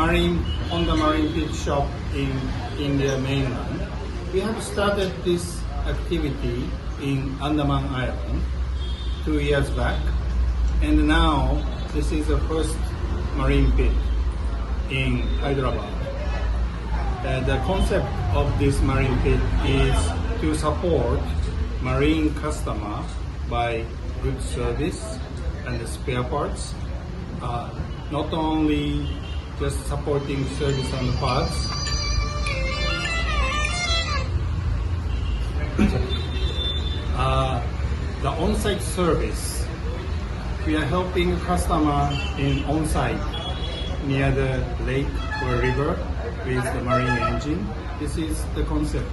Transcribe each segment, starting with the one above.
on the Marine Pit shop in India mainland. We have started this activity in Andaman Island 2 years back, and now this is the first Marine Pit in Hyderabad. The concept of this Marine Pit is to support marine customer by good service and spare parts, not only just supporting service and parts. The on-site service, we are helping customer in on-site near the lake or river with the marine engine. This is the concept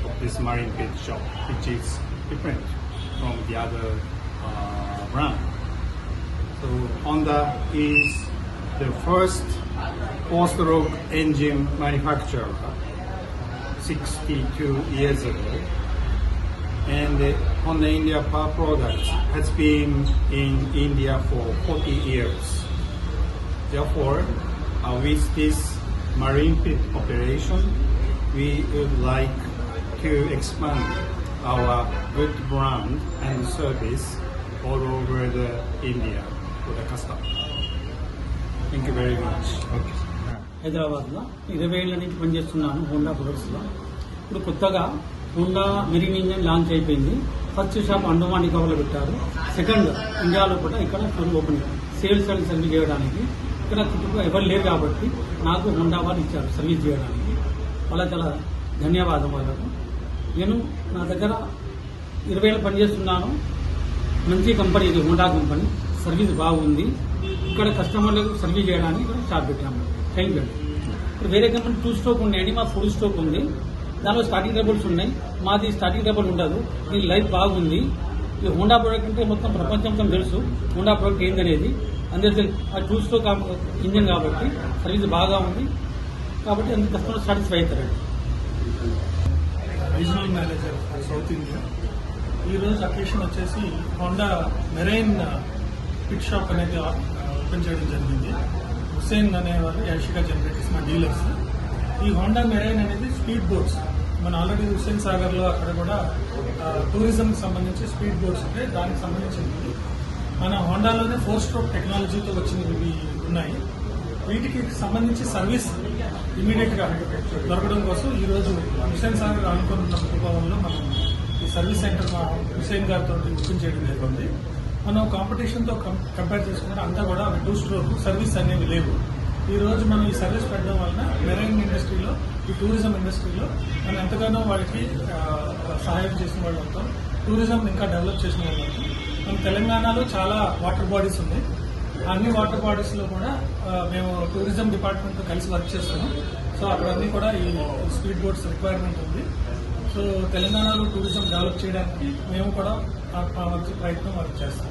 of this Marine Pit shop, which is different from the other brand. So Honda is the first four-stroke engine manufacturer 62 years ago, and Honda India Power Products has been in India for 40 years. Therefore, with this Marine Pit operation, we would like to expand our good brand and service all over the India for the customer. Thank you very much. Okay. హైదరాబాద్లో 20 ఏళ్ల నుంచి పనిచేస్తున్నాను Honda ప్రొడక్ట్స్లో. ఇప్పుడు కొత్తగా Honda marine engine launch అయిపోయింది. First shop Andaman నికోబార్లో పెట్టారు. Second ఇండియాలో కూడా ఇక్కడ showroom open sales and service చేయడానికి. ఇక్కడ చుట్టూ ఎవరు లేరు కాబట్టి నాకు హోండా వాళ్ళు ఇచ్చారు సర్వీస్ చేయడానికి. చాలా చాలా ధన్యవాదం వాళ్ళకు. నేను నా దగ్గర 20 ఏళ్ళు పనిచేస్తున్నాను. మంచి కంపెనీ ఇది హోండా కంపెనీ. సర్వీస్ బాగుంది. ఇక్కడ కస్టమర్లకు సర్వీస్ చేయడానికి ఇక్కడ షాప్ పెట్టాము. Thank you. ఇప్పుడు వేరే కంపెనీ 2 స్ట్రోక్ ఉన్నాయండి, మా 4 స్ట్రోక్ ఉంది. దానిలో స్టార్టింగ్ ట్రబుల్స్ ఉన్నాయి. మాది స్టార్టింగ్ ట్రబుల్ ఉండదు. దీని లైఫ్ బాగుంది. ఈ హోండా ప్రోడక్ట్ అంటే మొత్తం ప్రపంచం తెలుసు హోండా ప్రోడక్ట్ ఏందనేది. అందరికీ ఆ 2 స్ట్రోక్ ఇంజన్ కాబట్టి సర్వీస్ బాగా ఉంది. కాబట్టి అందరు కస్టమర్ సాటిస్ఫై అవుతారండి. Regional manager south India. ఈరోజు అకేషన్ వచ్చేసి హోండా మెరైన్ పిట్ షాప్ అనేది ఓపెన్ చేయడం జరిగింది. హుస్సేన్ అనేవారు యాషికా జనరేటర్స్ మా డీలర్స్. ఈ హోండా మెరైన్ అనేది స్పీడ్ బోట్స్. మన ఆల్రెడీ హుస్సేన్ సాగర్లో అక్కడ కూడా టూరిజంకి సంబంధించి స్పీడ్ బోట్స్ ఉంటాయి. దానికి సంబంధించింది మన హోండాలోనే 4 స్ట్రోక్ టెక్నాలజీతో వచ్చినవి ఉన్నాయి. వీటికి సంబంధించి సర్వీస్ ఇమీడియట్ గా దొరకడం కోసం ఈ రోజు హుస్సేన్ సాగర్ అనుకున్న కుటుంబంలో మనం ఈ సర్వీస్ సెంటర్ హుస్సేన్ గారితో ఓపెన్ చేయడం జరిగింది. మనం కాంపిటీషన్ తో కంపేర్ చేసుకుంటే అంతా కూడా 2 స్ట్రోక్ సర్వీస్ అనేవి లేవు. ఈ రోజు మనం ఈ సర్వీస్ పెట్టడం వలన మెరైన్ ఇండస్ట్రీలో ఈ టూరిజం ఇండస్ట్రీలో మనం ఎంతగానో వాళ్ళకి సహాయం చేసిన వాళ్ళు అవుతాం. టూరిజం ఇంకా డెవలప్ చేసిన వాళ్ళు అవుతాం. మన తెలంగాణలో చాలా వాటర్ బాడీస్ ఉన్నాయి. అన్ని వాటర్ బాడీస్ లో కూడా మేము టూరిజం డిపార్ట్మెంట్ తో కలిసి వర్క్ చేస్తున్నాం. సో అక్కడ అన్ని కూడా ఈ స్పీడ్ బోట్స్ రిక్వైర్మెంట్ ఉంది. సో తెలంగాణలో టూరిజం డెవలప్ చేయడానికి మేము కూడా ప్రయత్నం వర్క్ చేస్తాం.